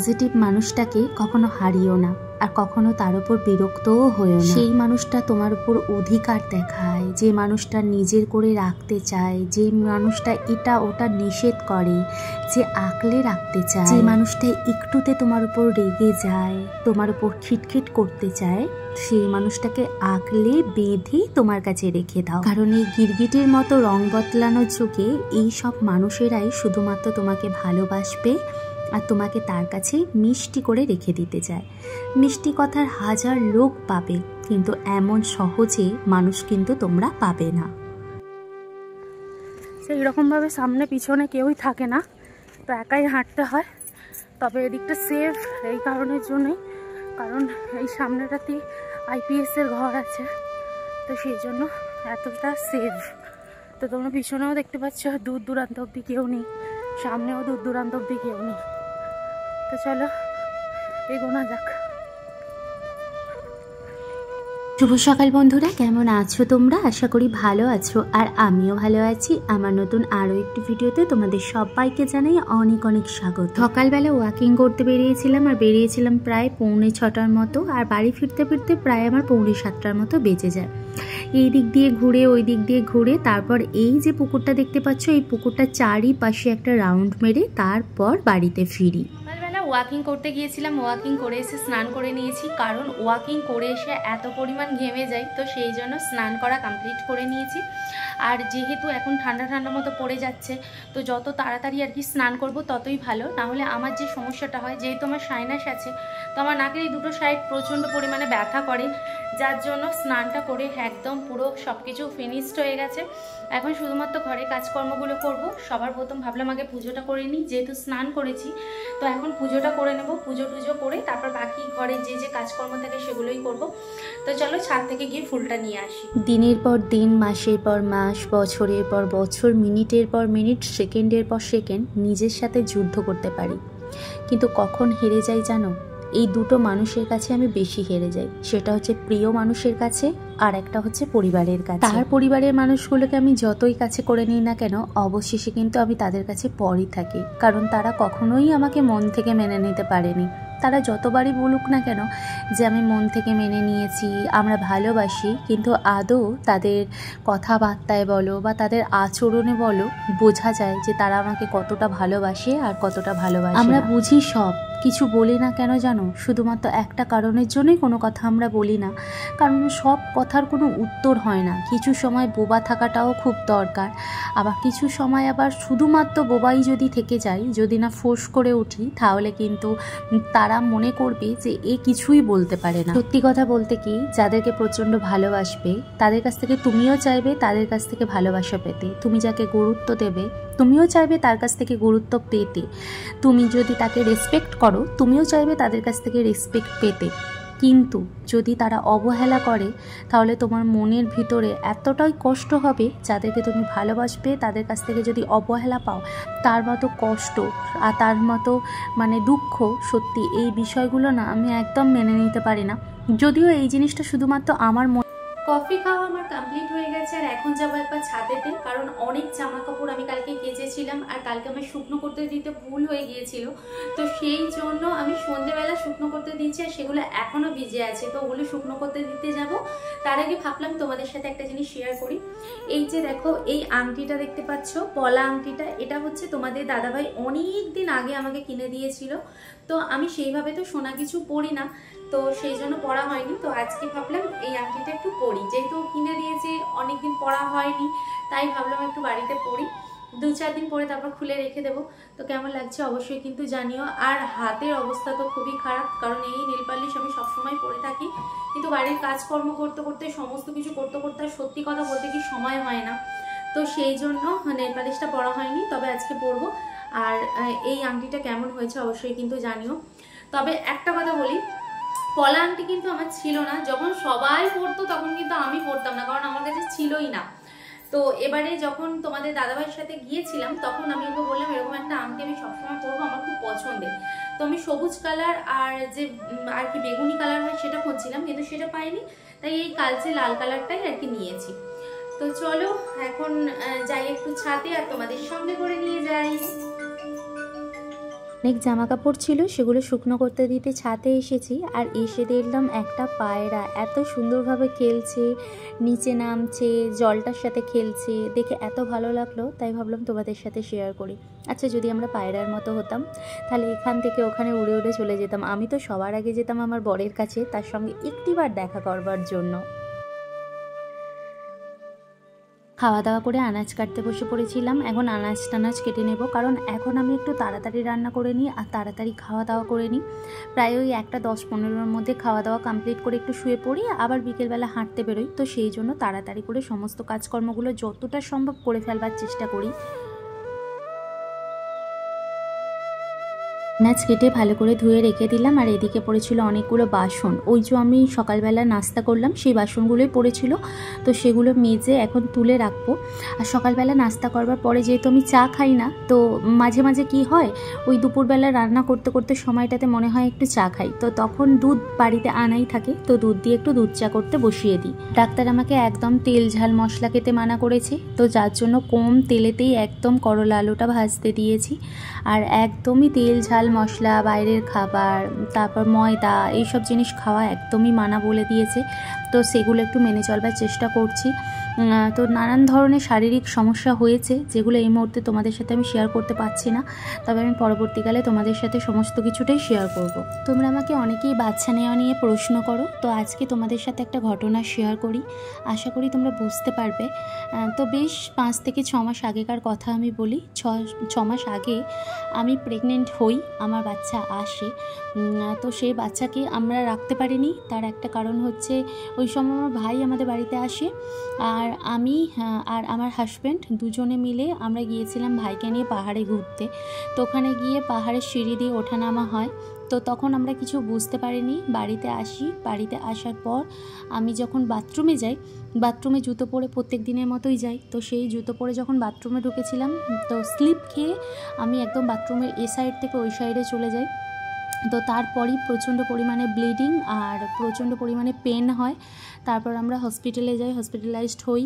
Positive মানুষটাকে কখনো হারিও না, আর কখনো তার উপর বিরক্তও হয়েও না। সেই মানুষটা তোমার উপর অধিকার দেখায়, যে মানুষটা নিজের করে রাখতে চায়, যে মানুষটা এটা ওটা নিষেধ করে, যে আঁকলে রাখতে চায়, যে মানুষটা একটুতে তোমার উপর রেগে যায়, তোমার উপর খিটখিট করতে চায়, সেই মানুষটাকে আঁকলে বেঁধে তোমার কাছে রেখে দাও। কারণ এই গিরগিটির মতো রং বদলানোর যুগে এই সব মানুষেরাই শুধুমাত্র তোমাকে ভালোবাসবে আর তোমাকে তার কাছে মিষ্টি করে রেখে দিতে চায়। মিষ্টি কথার হাজার লোক পাবে, কিন্তু এমন সহজে মানুষ কিন্তু তোমরা পাবে না। সেই রকমভাবে সামনে পিছনে কেউই থাকে না, তো একাই হাঁটতে হয়। তবে এদিকটা সেফ এই কারণের জন্যই, কারণ এই সামনেটাতেই আইপিএসের ঘর আছে, তো সেই জন্য এতটা সেফ। তো তোমরা পিছনেও দেখতে পাচ্ছ দূর দূরান্ত অব্দি কেউ নেই, সামনেও দূর দূরান্ত অব্দি কেউ নেই। তো চলো এগোনা যাক। শুভ সকাল বন্ধুরা, কেমন আছো তোমরা? আশা করি ভালো আছো, আর আমিও ভালো আছি। আমার নতুন আরও একটি ভিডিওতে তোমাদের সবাইকে জানাই অনেক অনেক স্বাগত। সকালবেলা ওয়াকিং করতে বেরিয়েছিলাম, আর বেরিয়েছিলাম প্রায় 6:45 মতো, আর বাড়ি ফিরতে ফিরতে প্রায় আমার 6:45 মতো বেজে যায়। এই দিক দিয়ে ঘুরে ওই দিক দিয়ে ঘুরে তারপর এই যে পুকুরটা দেখতে পাচ্ছ, এই পুকুরটা চারিপাশে একটা রাউন্ড মেরে তারপর বাড়িতে ফিরি। ওয়াকিং করতে গিয়েছিলাম, ওয়াকিং করে এসে স্নান করে নিয়েছি, কারণ ওয়াকিং করে এসে এত পরিমাণ ঘেমে যাই, তো সেই জন্য স্নান করা কমপ্লিট করে নিয়েছি। আর যেহেতু এখন ঠান্ডা ঠান্ডা মতো পড়ে যাচ্ছে, তো যত তাড়াতাড়ি আর কি স্নান করব ততই ভালো। নাহলে আমার যে সমস্যাটা হয়, যেহেতু আমার সাইনাস আছে, তো আমার নাকের এই দুটো সাইড প্রচণ্ড পরিমাণে ব্যথা করে, যার জন্য স্নানটা করে একদম পুরো সব কিছু ফিনিশড হয়ে গেছে। এখন শুধুমাত্র ঘরে কাজকর্মগুলো করব। সবার প্রথম ভাবলাম আগে পুজোটা করে নিই, যেহেতু স্নান করেছি, তো এখন পুজোটা করে নেব। পুজো টুজো করে তারপর বাকি ঘরে যে যে কাজকর্ম থাকে সেগুলোই করব। তো চলো ছাদ থেকে গিয়ে ফুলটা নিয়ে আসি। দিনের পর দিন, মাসের পর মাস, বছরের পর বছর, মিনিটের পর মিনিট, সেকেন্ডের পর সেকেন্ড নিজের সাথে যুদ্ধ করতে পারি, কিন্তু কখন হেরে যাই জানো? এই দুটো মানুষের কাছে আমি বেশি হেরে যাই। সেটা হচ্ছে প্রিয় মানুষের কাছে, আর একটা হচ্ছে পরিবারের কাছে। তার পরিবারের মানুষগুলোকে আমি যতই কাছে করে নিই না কেন, অবশেষে কিন্তু আমি তাদের কাছে পরই থাকি, কারণ তারা কখনোই আমাকে মন থেকে মেনে নিতে পারেনি। তারা যতবারই বলুক না কেন যে আমি মন থেকে মেনে নিয়েছি, আমরা ভালোবাসি, কিন্তু আদৌ তাদের কথাবার্তায় বলো বা তাদের আচরণে বলো বোঝা যায় যে তারা আমাকে কতটা ভালোবাসে আর কতটা ভালোবাসে। আমরা বুঝি সব কিছু, বলি না কেন জানো? শুধুমাত্র একটা কারণের জন্যই কোনো কথা আমরা বলি না, কারণ সব কথার কোনো উত্তর হয় না। কিছু সময় বোবা থাকাটাও খুব দরকার, আবার কিছু সময় আবার শুধুমাত্র বোবাই যদি থেকে যাই, যদি না ফোর্স করে উঠি, তাহলে কিন্তু তারা মনে করবে যে এ কিছুই বলতে পারে না। সত্যি কথা বলতে কি, যাদেরকে প্রচণ্ড ভালোবাসবে তাদের কাছ থেকে তুমিও চাইবে তাদের কাছ থেকে ভালোবাসা পেতে। তুমি যাকে গুরুত্ব দেবে তুমিও চাইবে তার কাছ থেকে গুরুত্ব পেতে। তুমি যদি তাকে রেসপেক্ট করো তুমিও চাইবে তাদের কাছ থেকে রেসপেক্ট পেতে। কিন্তু যদি তারা অবহেলা করে, তাহলে তোমার মনের ভিতরে এতটাই কষ্ট হবে। যাদেরকে তুমি ভালোবাসবে তাদের কাছ থেকে যদি অবহেলা পাও, তার মতো কষ্ট আর তার মতো দুঃখ, সত্যি এই বিষয়গুলো না আমি একদম মেনে নিতে পারি না। যদিও এই জিনিসটা শুধুমাত্র আমার কফি খাওয়া আমার কমপ্লিট হয়ে গেছে, আর এখন যাবো একবার ছাদেতে, কারণ অনেক জামা কাপড় আমি কালকে কেচেছিলাম, আর কালকে আমার শুকনো করতে দিতে ভুল হয়ে গিয়েছিল, তো সেই জন্য আমি সন্ধ্যেবেলা শুকনো করতে দিচ্ছি, আর সেগুলো এখনো ভিজে আছে, তো ওগুলো শুকনো করতে দিতে যাব। তার আগে ভাবলাম তোমাদের সাথে একটা জিনিস শেয়ার করি। এই যে দেখো, এই আংটিটা দেখতে পাচ্ছ, পলা আংটিটা, এটা হচ্ছে তোমাদের দাদাভাই অনেক দিন আগে আমাকে কিনে দিয়েছিল। তো আমি সেইভাবে তো সোনা কিছু পরি না, তো সেই জন্য পরা হয়নি। তো আজকে ভাবলাম এই আংটিটা একটু পরি, যেহেতু কিনে দিয়েছে, অনেকদিন পরা হয়নি, তাই ভাবলাম একটু বাড়িতে পরি। 2-4 দিন পরে তারপর খুলে রেখে দেবো। তো কেমন লাগছে অবশ্যই কিন্তু জানিও। আর হাতের অবস্থা তো খুবই খারাপ, কারণ এই নেল পালিশ আমি সবসময় পরে থাকি, কিন্তু বাড়ির কাজকর্ম করতে করতে, সমস্ত কিছু করতে করতে আর সত্যি কথা বলতে কি সময় হয় না, তো সেই জন্য নেল পালিশটা পরা হয়নি। তবে আজকে পরবো। আর এই আংটিটা কেমন হয়েছে অবশ্যই কিন্তু জানিও। তবে একটা কথা বলি, পলা আংটি কিন্তু আমার ছিল না। যখন সবাই পরতো তখন কিন্তু আমি পরতাম না, কারণ আমার কাছে ছিলই না। তো এবারে যখন তোমাদের দাদাভাইয়ের সাথে গিয়েছিলাম, তখন আমি ওকে বললাম এরকম একটা আংটি আমি সবসময় পরবো, আমার খুব পছন্দের। তো আমি সবুজ কালার আর যে আর কি বেগুনি কালার হয় সেটা খুঁজছিলাম, কিন্তু সেটা পাইনি, তাই এই কালচে লাল কালারটাই আর কি নিয়েছি। তো চলো এখন যাই একটু ছাদে, আর তোমাদের সঙ্গে করে নিয়ে যাই। অনেক জামা কাপড় ছিল, সেগুলো শুকনো করতে দিতে ছাদে এসেছি। আর এসে দেখলাম একটা পায়রা এত সুন্দরভাবে খেলছে, নিচে নামছে, জলটার সাথে খেলছে, দেখে এত ভালো লাগলো, তাই ভাবলাম তোমাদের সাথে শেয়ার করি। আচ্ছা, যদি আমরা পায়রার মতো হতাম তাহলে এখান থেকে ওখানে উড়ে উড়ে চলে যেতাম। আমি তো সবার আগে যেতাম আমার বরের কাছে, তার সঙ্গে একটিবার দেখা করবার জন্য। খাওয়া দাওয়া করে আনাজ কাটতে বসে পড়েছিলাম। এখন আনাজ টানাজ কেটে নেব, কারণ এখন আমি একটু তাড়াতাড়ি রান্না করে নিই আর তাড়াতাড়ি খাওয়া দাওয়া করে নিই। প্রায় ওই 1:10-15 মধ্যে খাওয়া দাওয়া কমপ্লিট করে একটু শুয়ে পড়ি, আবার বিকেলবেলা হাঁটতে বেরোই। তো সেই জন্য তাড়াতাড়ি করে সমস্ত কাজকর্মগুলো যতটা সম্ভব করে ফেলবার চেষ্টা করি। আনাজ কেটে ভালো করে ধুয়ে রেখে দিলাম। আর এদিকে পড়েছিল অনেকগুলো বাসন, ওই যে আমি সকালবেলা নাস্তা করলাম সেই বাসনগুলোই পড়েছিল, তো সেগুলো মেজে এখন তুলে রাখবো। আর সকালবেলা নাস্তা করবার পরে যেহেতু আমি চা খাই না, তো মাঝে মাঝে কি হয়, ওই দুপুরবেলা রান্না করতে করতে সময়টাতে মনে হয় একটু চা খাই, তো তখন দুধ বাড়িতে আনাই থাকে, তো দুধ দিয়ে একটু দুধ চা করতে বসিয়ে দিই। ডাক্তার আমাকে একদম তেল ঝাল মশলা খেতে মানা করেছে, তো যার জন্য কম তেলেতেই একদম করলা আলুটা ভাজতে দিয়েছি। আর একদমই তেল ঝাল মশলা, বাইরের খাবার, তারপর ময়দা, এইসব জিনিস খাওয়া একদমই মানা বলে দিয়েছে, তো সেগুলো একটু মেনে চলবার চেষ্টা করছি। তো নানান ধরনের শারীরিক সমস্যা হয়েছে, যেগুলো এই মুহূর্তে তোমাদের সাথে আমি শেয়ার করতে পারছি না, তবে আমি পরবর্তীকালে তোমাদের সাথে সমস্ত কিছুটাই শেয়ার করব। তোমরা আমাকে অনেকেই বাচ্চা নেওয়া নিয়ে প্রশ্ন করো, তো আজকে তোমাদের সাথে একটা ঘটনা শেয়ার করি, আশা করি তোমরা বুঝতে পারবে। তো বেশ 5 থেকে 6 মাস আগেকার কথা আমি বলি। 6 মাস আগে আমি প্রেগনেন্ট হই, আমার বাচ্চা আসে। তো সেই বাচ্চাকে আমরা রাখতে পারিনি, তার একটা কারণ হচ্ছে ওই সময় আমার ভাই আমাদের বাড়িতে আসে, আর আমি আর আমার হাজব্যান্ড দুজনে মিলে আমরা গিয়েছিলাম ভাইকে নিয়ে পাহাড়ে ঘুরতে। তো ওখানে গিয়ে পাহাড়ের সিঁড়ি দিয়ে ওঠানামা হয়, তো তখন আমরা কিছু বুঝতে পারিনি। বাড়িতে আসি, বাড়িতে আসার পর আমি যখন বাথরুমে যাই, বাথরুমে জুতো পরে প্রত্যেক দিনের মতোই যাই, তো সেই জুতো পরে যখন বাথরুমে ঢুকেছিলাম, তো স্লিপ খেয়ে আমি একদম বাথরুমের এ সাইড থেকে ওই সাইডে চলে যাই। তো তারপরই প্রচণ্ড পরিমাণে ব্লিডিং আর প্রচণ্ড পরিমাণে পেন হয়। তারপর আমরা হসপিটালে যাই, হসপিটালাইজড হই।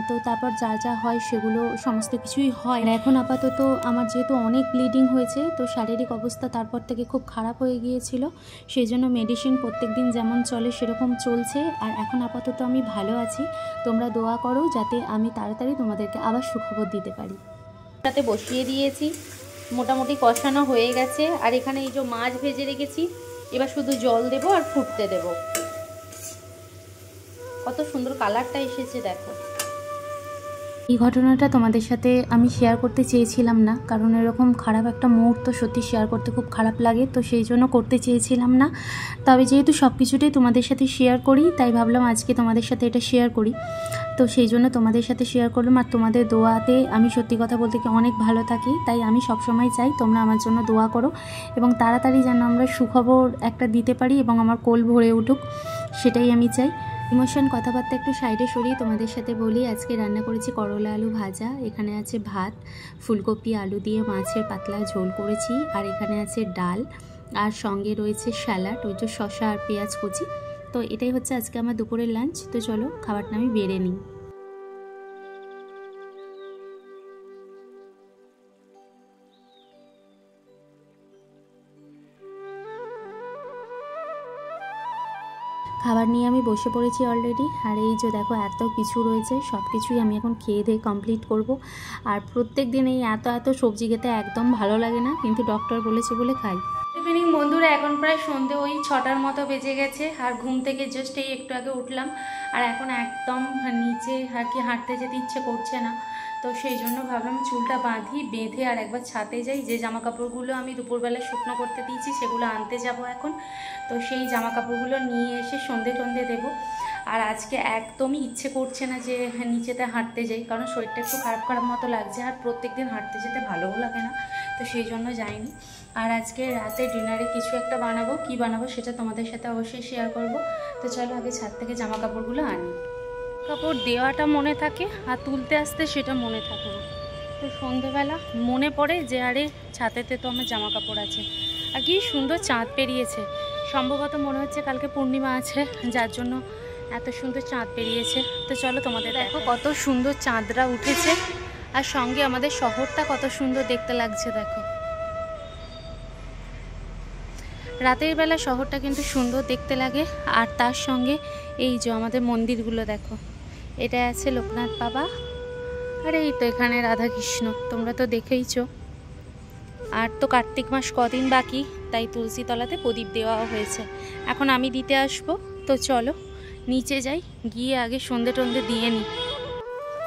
তো তারপর যা যা হয় সেগুলো সমস্ত কিছুই হয়। এখন আপাতত আমার যেহেতু অনেক ব্লিডিং হয়েছে, তো শারীরিক অবস্থা তারপর থেকে খুব খারাপ হয়ে গিয়েছিল, সেই জন্য মেডিসিন প্রত্যেক দিন যেমন চলে সেরকম চলছে। আর এখন আপাতত আমি ভালো আছি। তোমরা দোয়া করো যাতে আমি তাড়াতাড়ি তোমাদেরকে আবার সুখবর দিতে পারি। তাতে বসিয়ে দিয়েছি, মোটামুটি কষানো হয়ে গেছে। আর এখানে এই যে মাছ ভেজে রেখেছি, এবার শুধু জল দেব আর ফুটতে দেব। কত সুন্দর কালারটা এসেছে দেখো। এই ঘটনাটা তোমাদের সাথে আমি শেয়ার করতে চেয়েছিলাম না, কারণ এরকম খারাপ একটা মুহূর্ত সত্যি শেয়ার করতে খুব খারাপ লাগে, তো সেই জন্য করতে চেয়েছিলাম না। তবে যেহেতু সব কিছুটাই তোমাদের সাথে শেয়ার করি, তাই ভাবলাম আজকে তোমাদের সাথে এটা শেয়ার করি, তো সেই জন্য তোমাদের সাথে শেয়ার করলাম। আর তোমাদের দোয়াতে আমি সত্যি কথা বলতে কি অনেক ভালো থাকি, তাই আমি সবসময় চাই তোমরা আমার জন্য দোয়া করো এবং তাড়াতাড়ি যেন আমরা সুখবর একটা দিতে পারি এবং আমার কোল ভরে উঠুক, সেটাই আমি চাই। ইমোশন কথাবার্তা একটু সাইডে সরিয়ে তোমাদের সাথে বলি, আজকে রান্না করেছি করলা আলু ভাজা, এখানে আছে ভাত, ফুলকপি আলু দিয়ে মাছের পাতলা ঝোল করেছি, আর এখানে আছে ডাল, আর সঙ্গে রয়েছে স্যালাড, ওই যে শসা আর পেঁয়াজ কুচি। তো এটাই হচ্ছে আজকে আমার দুপুরের লাঞ্চ। তো চলো খাবারটা আমি বেড়ে নিই। খাবার নিয়ে আমি বসে পড়েছি অলরেডি। আর এই যে দেখো এত কিছু রয়েছে, সব কিছুই আমি এখন খেয়ে দিয়ে কমপ্লিট করব। আর প্রত্যেক দিন এই এত সবজি খেতে একদম ভালো লাগে না, কিন্তু ডক্টর বলেছে বলে খাই। ইভিনিং বন্ধুরা, এখন প্রায় সন্ধে ওই 6টার মতো বেজে গেছে। আর ঘুম থেকে জাস্ট এই একটু আগে উঠলাম, আর এখন একদম নিচে আর কি হাঁটতে যেতে ইচ্ছে করছে না, তো সেই জন্য ভাবলাম চুলটা বেঁধে আর একবার ছাদে যাই। যে জামা কাপড়গুলো আমি দুপুরবেলা শুকনো করতে দিয়েছি সেগুলো আনতে যাব এখন, তো সেই জামা কাপড়গুলো নিয়ে এসে সন্ধে দেবো। আর আজকে একদমই ইচ্ছে করছে না যে নিচেতে হাঁটতে যাই, কারণ শরীরটা একটু খারাপ মতো লাগছে, আর প্রত্যেক দিন হাঁটতে যেতে ভালোও লাগে না, তো সেই জন্য যাইনি। আর আজকে রাতে ডিনারে কিছু একটা বানাবো, কি বানাবো সেটা তোমাদের সাথে অবশ্যই শেয়ার করব। তো চলো আগে ছাদ থেকে জামা কাপড়গুলো আনি। কাপড় দেওয়াটা মনে থাকে আর তুলতে আসতে সেটা মনে থাকে না, তো সন্ধেবেলা মনে পড়ে যে আরে ছাদেতে তো আমার জামা কাপড় আছে। আর কি সুন্দর চাঁদ পেরিয়েছে, সম্ভবত মনে হচ্ছে কালকে পূর্ণিমা আছে, যার জন্য এত সুন্দর চাঁদ পেরিয়েছে। তো চলো তোমাদের দেখো কত সুন্দর চাঁদরা উঠেছে, আর সঙ্গে আমাদের শহরটা কত সুন্দর দেখতে লাগছে দেখো। রাতের বেলা শহরটা কিন্তু সুন্দর দেখতে লাগে। আর তার সঙ্গে এই যে আমাদের মন্দিরগুলো দেখো, এটা আছে লোকনাথ বাবা, আর এই তো এখানে রাধাকৃষ্ণ, তোমরা তো দেখেইছো। আর তো কার্তিক মাস কদিন বাকি, তাই তুলসী তলাতে প্রদীপ দেওয়া হয়েছে। এখন আমি দিতে আসবো, তো চলো নিচে যাই, গিয়ে আগে সন্ধে টন্ধে দিয়ে নিই।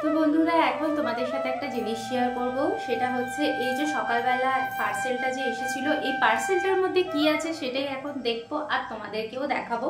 তো বন্ধুরা, এখন তোমাদের সাথে একটা জিনিস শেয়ার করব, সেটা হচ্ছে এই যে সকালবেলা পার্সেলটা যে এসেছিল, এই পার্সেলটার মধ্যে কি আছে সেটাই এখন দেখবো আর তোমাদেরকেও দেখাবো।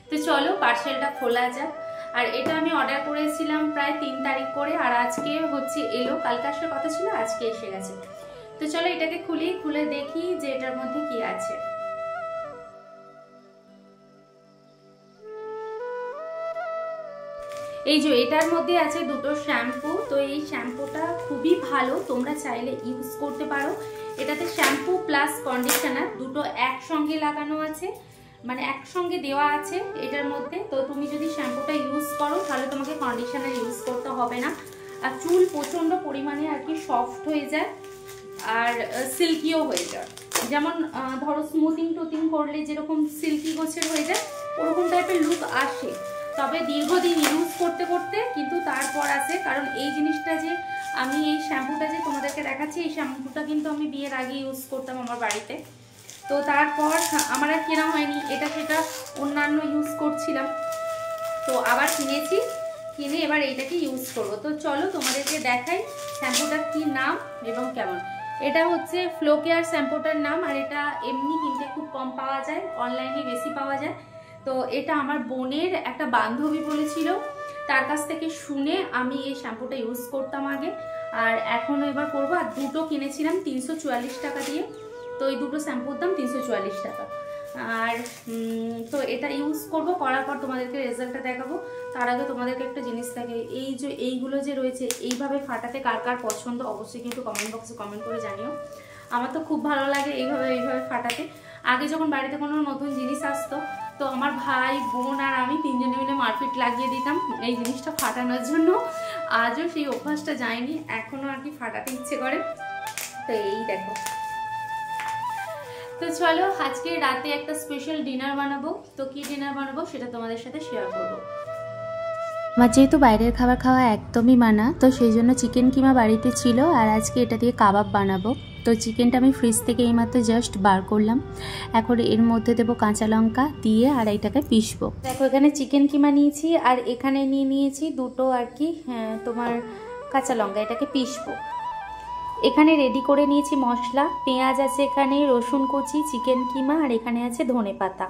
তো চলো পার্সেলটা খোলা যাক। আর এটা আমি অর্ডার করেছিলাম প্রায় 3 তারিখ করে, আর আজকে হচ্ছে এলো, কালকে আসার কথা ছিল, আজকে এসে গেছে। তো চলো এটাকে খুলে দেখি যে এটার মধ্যে কি আছে। এই যে এটার মধ্যে আছে দুটো শ্যাম্পু। তো এই শ্যাম্পুটা খুবই ভালো, তোমরা চাইলে ইউজ করতে পারো। এটাতে শ্যাম্পু প্লাস কন্ডিশনার দুটো একসঙ্গে লাগানো আছে, মানে একসঙ্গে দেওয়া আছে এটার মধ্যে। তো তুমি যদি শ্যাম্পুটা ইউজ করো তাহলে তোমাকে কন্ডিশনার ইউজ করতে হবে না। আর চুল প্রচণ্ড পরিমাণে আর কি সফট হয়ে যায় আর সিল্কিও হয়ে যায়। যেমন ধরো স্মুথিং টুথিং করলে যেরকম সিল্কি গোছের হয়ে যায়, ওরকম টাইপের লুক আসে। তবে দীর্ঘদিন ইউজ করতে করতে কিন্তু তারপর আসে। কারণ এই জিনিসটা যে আমি এই শ্যাম্পুটা যে তোমাদেরকে দেখাচ্ছি, এই শ্যাম্পুটা কিন্তু আমি বিয়ের আগে ইউজ করতাম আমার বাড়িতে। তো তারপর আমার আর কেনা হয়নি, এটা সেটা অন্যান্য ইউজ করছিলাম, তো আবার কিনেছি, কিনে এবার এইটাকে ইউজ করবো। তো চলো তোমাদেরকে দেখাই শ্যাম্পুটার কি নাম এবং কেমন। এটা হচ্ছে ফ্লো কেয়ার শ্যাম্পুটার নাম, আর এটা এমনি কিনতে খুব কম পাওয়া যায়, অনলাইনে বেশি পাওয়া যায়। তো এটা আমার বোনের একটা বান্ধবী বলেছিল, তার কাছ থেকে শুনে আমি এই শ্যাম্পুটা ইউজ করতাম আগে, আর এখনও এবার করবো। আর দুটো কিনেছিলাম 344 টাকা দিয়ে। তো এই দুটো শ্যাম্পুর দাম 344 টাকা। আর তো এটা ইউজ করবো, করার পর তোমাদেরকে রেজাল্টটা দেখাবো। তার আগে তোমাদেরকে একটা জিনিস থাকে, এই যে এইগুলো যে রয়েছে এইভাবে ফাটাতে কার কার পছন্দ অবশ্যই কিন্তু কমেন্ট বক্সে কমেন্ট করে জানিও। আমার তো খুব ভালো লাগে এইভাবে ফাটাতে। আগে যখন বাড়িতে কোনো নতুন জিনিস আসতো, তো আমার ভাই বোন আর আমি তিনজনে মিলে মারপিট লাগিয়ে দিতাম এই জিনিসটা ফাটানোর জন্য। আজও সেই অভ্যাসটা যায়নি, এখনও আর কি ফাটাতে ইচ্ছে করে। তো এই দেখো। তো চলো আজকে রাতে একটা স্পেশাল ডিনার বানাবো। তো কি ডিনার বানাবো সেটা তোমাদের সাথে শেয়ার করবো। আমার যেহেতু বাইরের খাবার খাওয়া একদমই মানা, তো সেই জন্য চিকেন কিমা বাড়িতে ছিল, আর আজকে এটা দিয়ে কাবাব বানাবো। তো চিকেনটা আমি ফ্রিজ থেকে এইমাত্র জাস্ট বার করলাম। এখন এর মধ্যে দেবো কাঁচা লঙ্কা দিয়ে, আর এইটাকে পিষবো। দেখো এখানে চিকেন কিমা নিয়েছি, আর এখানে নিয়েছি দুটো আর কি তোমার কাঁচা লঙ্কা, এটাকে পিষবো। এখানে রেডি করে নিয়েছি মশলা, পেঁয়াজ আছে এখানে, রসুন কুচি, চিকেন কিমা, আর এখানে আছে ধনে পাতা।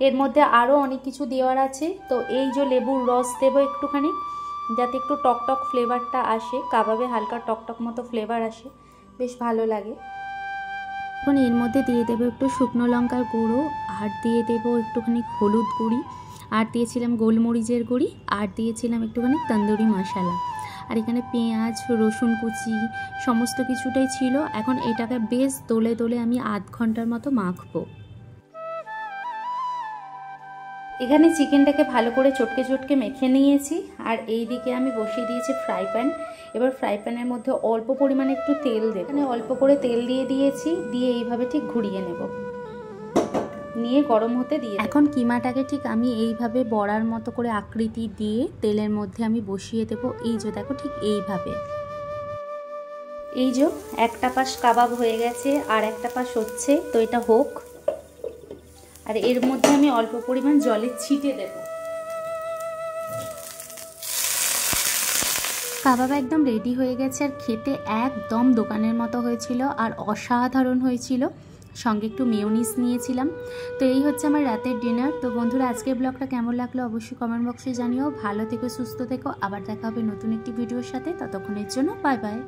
এর মধ্যে আরও অনেক কিছু দেওয়ার আছে। তো এই যে লেবুর রস দেবো একটুখানি, যাতে একটু টকটক ফ্লেভারটা আসে, কাবাবে হালকা টকটক মতো ফ্লেভার আসে, বেশ ভালো লাগে। এখন এর মধ্যে দিয়ে দেবো একটু শুকনো লঙ্কার গুঁড়ো, আর দিয়ে দেবো একটুখানি হলুদ গুঁড়ি, আর দিয়েছিলাম গোলমরিচের গুঁড়ি, আর দিয়েছিলাম একটুখানি তন্দুরি মশলা। আর এখানে পেঁয়াজ রসুন কুচি সমস্ত কিছুটাই ছিল। এখন এটাকে বেশ দোলে দোলে আমি আধ ঘন্টার মতো মাখবো। এখানে চিকেনটাকে ভালো করে চটকে মেখে নিয়েছি, আর এই দিকে আমি বসিয়ে দিয়েছি ফ্রাই প্যান। এবার ফ্রাই প্যানের মধ্যে অল্প পরিমাণে একটু তেল দেব, এখানে অল্প করে তেল দিয়ে দিয়েছি, দিয়ে এইভাবে ঠিক ঘুরিয়ে নেব, নিয়ে গরম হতে দিয়ে। এখন কিমাটাকে ঠিক আমি এইভাবে বড়ার মতো করে আকৃতি দিয়ে তেলের মধ্যে আমি বসিয়ে দেবো। এই যে দেখো ঠিক এইভাবে। এই যে একটা পাশ কাবাব হয়ে গেছে, আর একটা পাশ হচ্ছে, তো এটা হোক। আর এর মধ্যে আমি অল্প পরিমাণ জলের ছিটে দেব। কাবাব একদম রেডি হয়ে গেছে, আর খেতে একদম দোকানের মতো হয়েছিল, আর অসাধারণ হয়েছিল। সঙ্গে একটু মেয়োনিজ নিয়েছিলাম। তো এই হচ্ছে আমার রাতের ডিনার। তো বন্ধুরা, আজকের ব্লগটা কেমন লাগলো অবশ্যই কমেন্ট বক্সে জানিও। ভালো থেকো, সুস্থ থেকো, আবার দেখা হবে নতুন একটি ভিডিওর সাথে। ততক্ষণের জন্য বাই বাই।